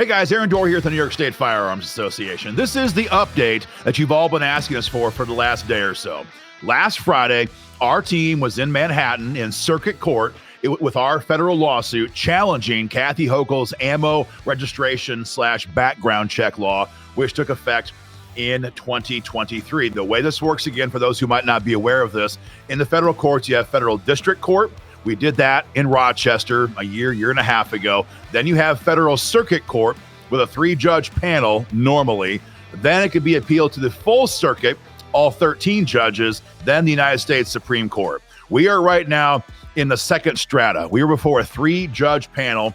Hey guys, Aaron Dorr here at the New York State Firearms Association. This is the update that you've all been asking us for the last day or so. Last Friday, our team was in Manhattan in circuit court with our federal lawsuit challenging Kathy Hochul's ammo registration / background check law, which took effect in 2023. The way this works, again, for those who might not be aware of this, in the federal courts, you have federal district court. We did that in Rochester a year and a half ago. Then you have federal circuit court with a 3-judge panel normally. Then it could be appealed to the full circuit, all 13 judges, then the United States Supreme Court. We are right now in the second strata. We were before a 3-judge panel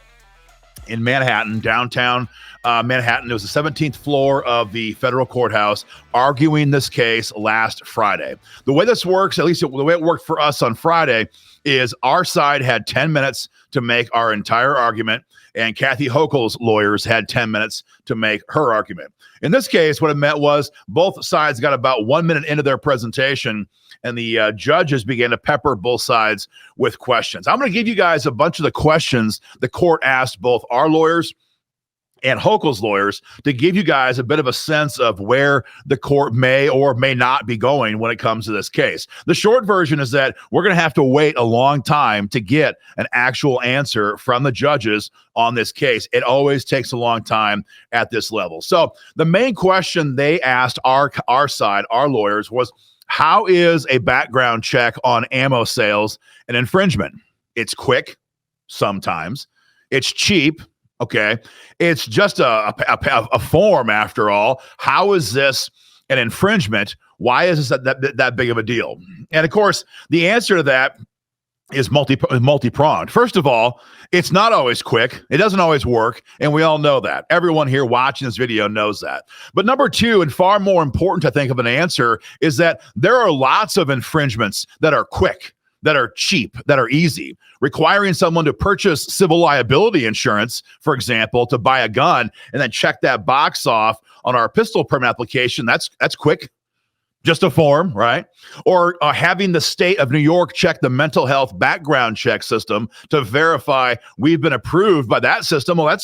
in Manhattan, downtown Manhattan. It was the 17th floor of the federal courthouse, arguing this case last Friday. The way this works, at least the way it worked for us on Friday, is our side had 10 minutes to make our entire argument, and Kathy Hochul's lawyers had 10 minutes to make her argument. In this case, what it meant was both sides got about 1 minute into their presentation, and the judges began to pepper both sides with questions. I'm going to give you guys a bunch of the questions the court asked both our lawyers and Hochul's lawyers to give you guys a bit of a sense of where the court may or may not be going when it comes to this case. The short version is that we're going to have to wait a long time to get an actual answer from the judges on this case. It always takes a long time at this level. So the main question they asked our side, our lawyers, was, how is a background check on ammo sales an infringement? It's quick sometimes. It's cheap. Okay, it's just a form after all. How is this an infringement? Why is this that big of a deal? And of course, the answer to that is multi-pronged. First of all, it's not always quick. It doesn't always work, and we all know that. Everyone here watching this video knows that. But number two, and far more important to think of an answer, is that there are lots of infringements that are quick, that are cheap, that are easy. Requiring someone to purchase civil liability insurance, for example, to buy a gun and then check that box off on our pistol permit application, that's quick, just a form, right? Or having the state of New York check the mental health background check system to verify we've been approved by that system. Well,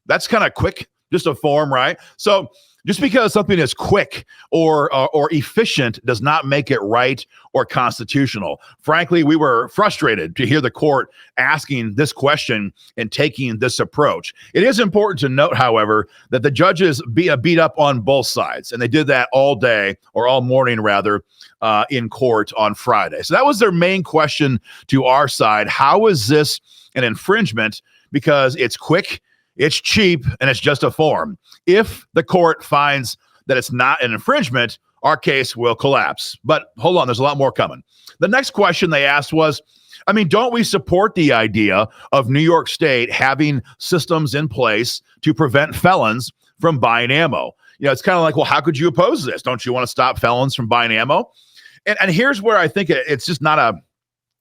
that's kind of quick, just a form, right? So just because something is quick or efficient does not make it right or constitutional. Frankly, we were frustrated to hear the court asking this question and taking this approach. It is important to note, however, that the judges beat up on both sides, and they did that all day, or all morning rather, in court on Friday. So that was their main question to our side. How is this an infringement? Because it's quick, it's cheap, and it's just a form. If the court finds that it's not an infringement, our case will collapse. But hold on, there's a lot more coming. The next question they asked was, don't we support the idea of New York State having systems in place to prevent felons from buying ammo? It's kind of like, well, how could you oppose this? Don't you want to stop felons from buying ammo? And here's where I think it's just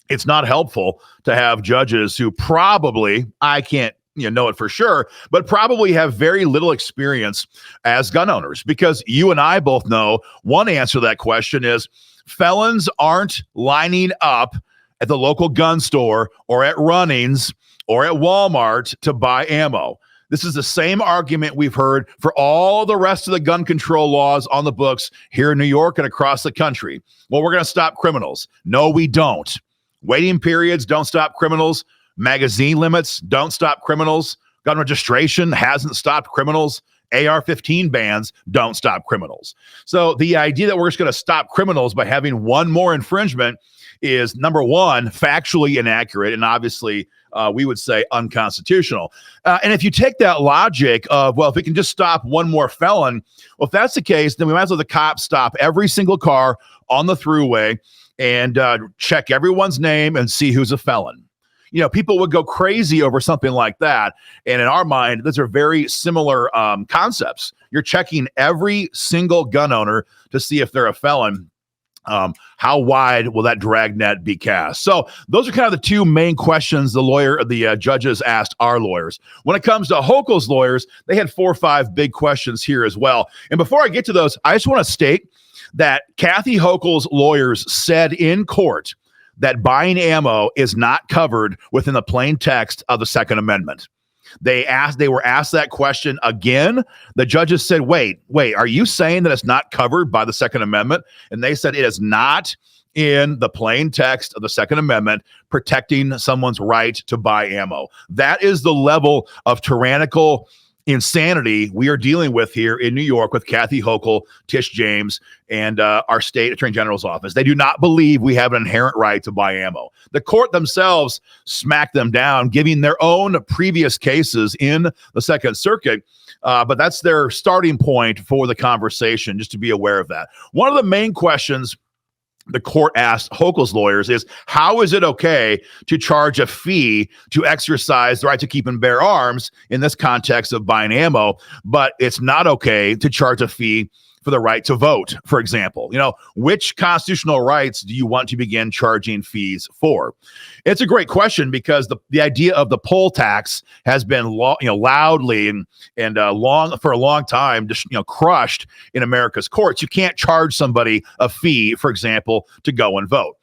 it's not helpful to have judges who probably, I can't know it for sure, but probably have very little experience as gun owners, because you and I both know one answer to that question is felons aren't lining up at the local gun store or at Runnings or at Walmart to buy ammo. This is the same argument we've heard for all the rest of the gun control laws on the books here in New York and across the country. Well, we're going to stop criminals. No, we don't. Waiting periods don't stop criminals. Magazine limits don't stop criminals. Gun registration hasn't stopped criminals. AR-15 bans don't stop criminals. So the idea that we're just going to stop criminals by having one more infringement is, number one, factually inaccurate, and obviously we would say unconstitutional. And if you take that logic of, well, if we can just stop one more felon, well, if that's the case, then we might as well the cops stop every single car on the throughway and check everyone's name and see who's a felon. People would go crazy over something like that. And in our mind, those are very similar concepts. You're checking every single gun owner to see if they're a felon. How wide will that dragnet be cast? So those are kind of the two main questions the judges asked our lawyers. When it comes to Hochul's lawyers, they had 4 or 5 big questions here as well. And before I get to those, I just want to state that Kathy Hochul's lawyers said in court that buying ammo is not covered within the plain text of the Second Amendment. They were asked that question again. The judges said, wait, are you saying that it's not covered by the Second Amendment? And they said it is not in the plain text of the Second Amendment protecting someone's right to buy ammo. That is the level of tyrannical insanity we are dealing with here in New York with Kathy Hochul, Tish James, and our state attorney general's office. They do not believe we have an inherent right to buy ammo. The court themselves smacked them down, giving their own previous cases in the Second Circuit. But that's their starting point for the conversation, just to be aware of that. One of the main questions the court asked Hochul's lawyers is, how is it okay to charge a fee to exercise the right to keep and bear arms in this context of buying ammo, but it's not okay to charge a fee for the right to vote, for example? Which constitutional rights do you want to begin charging fees for? It's a great question, because the idea of the poll tax has been loudly and long for a long time just crushed in America's courts. You can't charge somebody a fee, for example, to go and vote.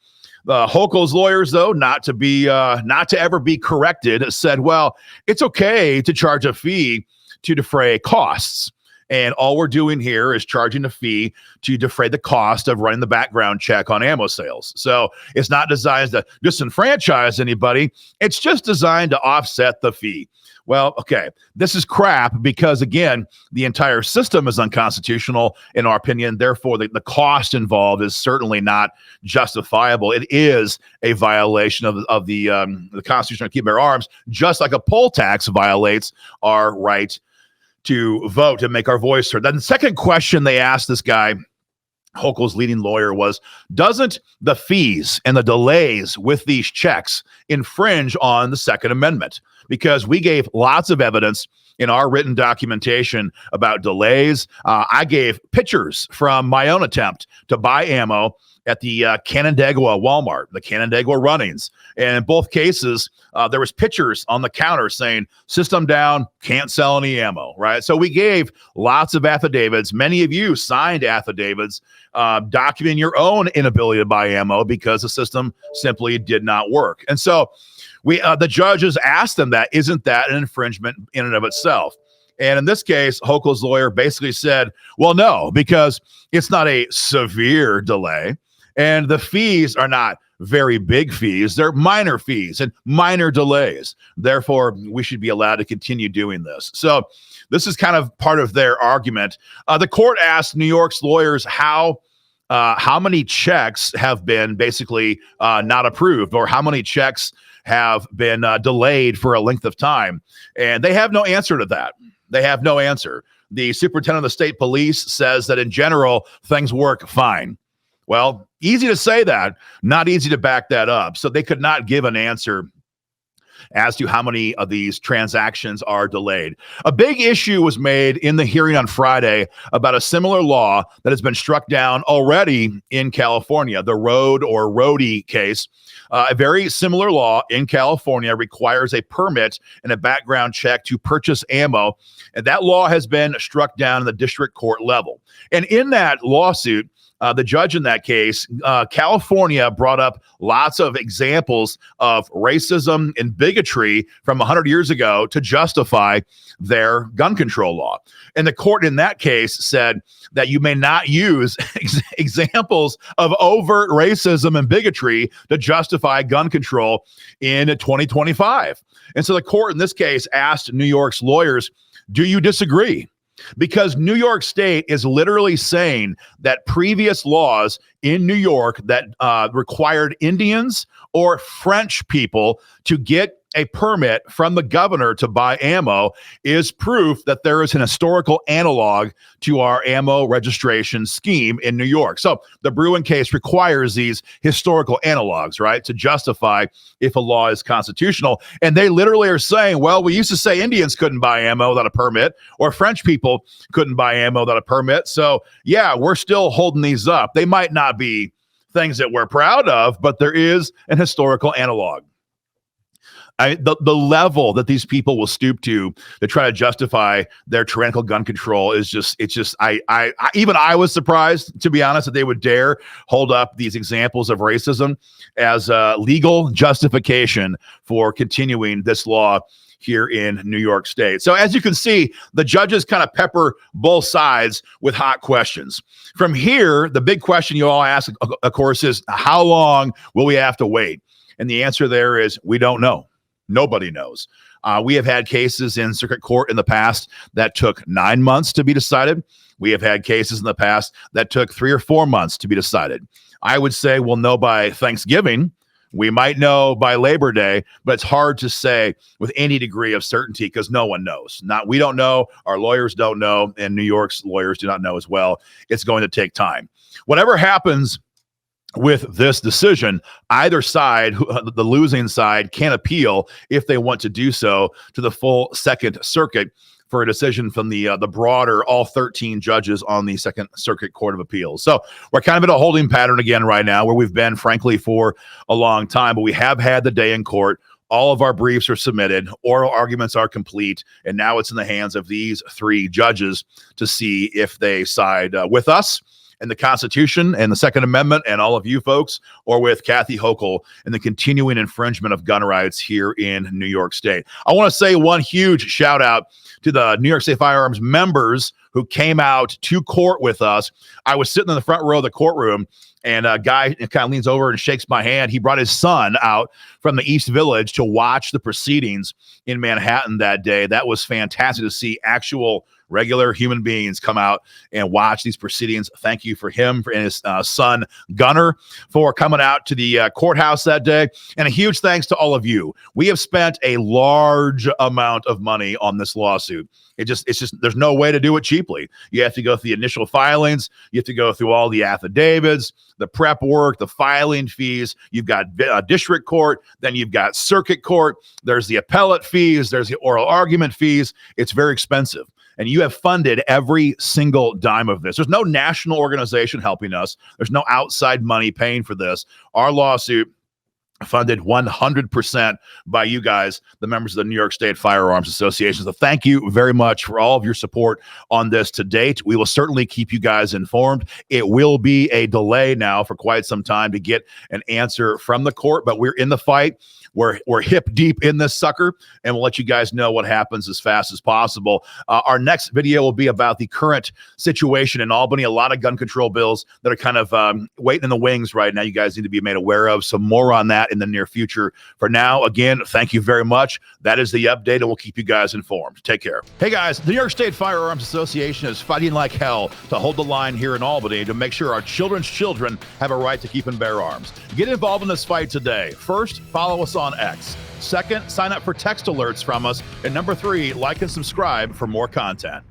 Hochul's lawyers, though, not to ever be corrected, said, well, it's okay to charge a fee to defray costs. And all we're doing here is charging a fee to defray the cost of running the background check on ammo sales. So it's not designed to disenfranchise anybody. It's just designed to offset the fee. Well, okay, this is crap, because, again, the entire system is unconstitutional, in our opinion. Therefore, the cost involved is certainly not justifiable. It is a violation of the Constitution to keep and bear arms, just like a poll tax violates our right to vote and make our voice heard. Then the second question they asked this guy, Hochul's leading lawyer, was, doesn't the fees and the delays with these checks infringe on the Second Amendment? Because we gave lots of evidence in our written documentation about delays. I gave pictures from my own attempt to buy ammo at the Canandaigua Walmart, the Canandaigua run-ins. And in both cases, there was pictures on the counter saying, system down, can't sell any ammo, right? So we gave lots of affidavits. Many of you signed affidavits documenting your own inability to buy ammo because the system simply did not work. And so the judges asked them that, isn't that an infringement in and of itself? And in this case, Hochul's lawyer basically said, well, no, because it's not a severe delay. And the fees are not very big fees. They're minor fees and minor delays. Therefore, we should be allowed to continue doing this. So this is kind of part of their argument. The court asked New York's lawyers how many checks have been basically not approved, or how many checks have been delayed for a length of time. And they have no answer to that. They have no answer. The superintendent of the state police says that in general, things work fine. Well, easy to say that, not easy to back that up. So they could not give an answer as to how many of these transactions are delayed. A big issue was made in the hearing on Friday about a similar law that has been struck down already in California, the Road or Roadie case. A very similar law in California requires a permit and a background check to purchase ammo, and that law has been struck down in the district court level. And in that lawsuit, the judge in that case, California brought up lots of examples of racism and bigotry from 100 years ago to justify their gun control law. And the court in that case said that you may not use examples of overt racism and bigotry to justify gun control in 2025. And so the court in this case asked New York's lawyers, do you disagree? Because New York State is literally saying that previous laws in New York that required Indians or French people to get a permit from the governor to buy ammo is proof that there is an historical analog to our ammo registration scheme in New York. So the Bruin case requires these historical analogs, right, to justify if a law is constitutional. And they literally are saying, well, we used to say Indians couldn't buy ammo without a permit, or French people couldn't buy ammo without a permit. So yeah, we're still holding these up. They might not be things that we're proud of, but there is an historical analog. The level that these people will stoop to try to justify their tyrannical gun control is just, even I was surprised, to be honest, that they would dare hold up these examples of racism as a legal justification for continuing this law here in New York State. So as you can see, the judges kind of pepper both sides with hot questions. From here, the big question you all ask, of course, is how long will we have to wait? And the answer there is we don't know. Nobody knows. We have had cases in circuit court in the past that took 9 months to be decided. We have had cases in the past that took 3 or 4 months to be decided. I would say we'll know by Thanksgiving. We might know by Labor Day, but it's hard to say with any degree of certainty because no one knows. We don't know, our lawyers don't know, and New York's lawyers do not know as well. It's going to take time. Whatever happens with this decision, either side, the losing side, can appeal if they want to do so to the full Second Circuit for a decision from the broader, all 13 judges on the Second Circuit Court of Appeals. So we're kind of in a holding pattern again right now where we've been, frankly, for a long time, but we have had the day in court. All of our briefs are submitted, oral arguments are complete, and now it's in the hands of these 3 judges to see if they side with us and the Constitution and the Second Amendment and all of you folks, or with Kathy Hochul and the continuing infringement of gun rights here in New York State. I want to say one huge shout out to the New York State Firearms members who came out to court with us. I was sitting in the front row of the courtroom, and a guy kind of leans over and shakes my hand. He brought his son out from the East Village to watch the proceedings in Manhattan that day. That was fantastic to see actual regular human beings come out and watch these proceedings. Thank you for him and his son, Gunner, for coming out to the courthouse that day. And a huge thanks to all of you. We have spent a large amount of money on this lawsuit. It's just, there's no way to do it cheaply. You have to go through the initial filings. You have to go through all the affidavits, the prep work, the filing fees. You've got district court, then you've got circuit court. There's the appellate fees. There's the oral argument fees. It's very expensive. And you have funded every single dime of this. There's no national organization helping us. There's no outside money paying for this. Our lawsuit funded 100% by you guys, the members of the New York State Firearms Association. So thank you very much for all of your support on this to date. We will certainly keep you guys informed. It will be a delay now for quite some time to get an answer from the court, but we're in the fight. We're hip deep in this sucker, and we'll let you guys know what happens as fast as possible. Our next video will be about the current situation in Albany. A lot of gun control bills that are kind of waiting in the wings right now. You guys need to be made aware of. So more on that in the near future. For now, again, thank you very much. That is the update, and we'll keep you guys informed. Take care. Hey guys, the New York State Firearms Association is fighting like hell to hold the line here in Albany to make sure our children's children have a right to keep and bear arms. Get involved in this fight today. First, follow us on X. Second, sign up for text alerts from us. And number 3, like and subscribe for more content.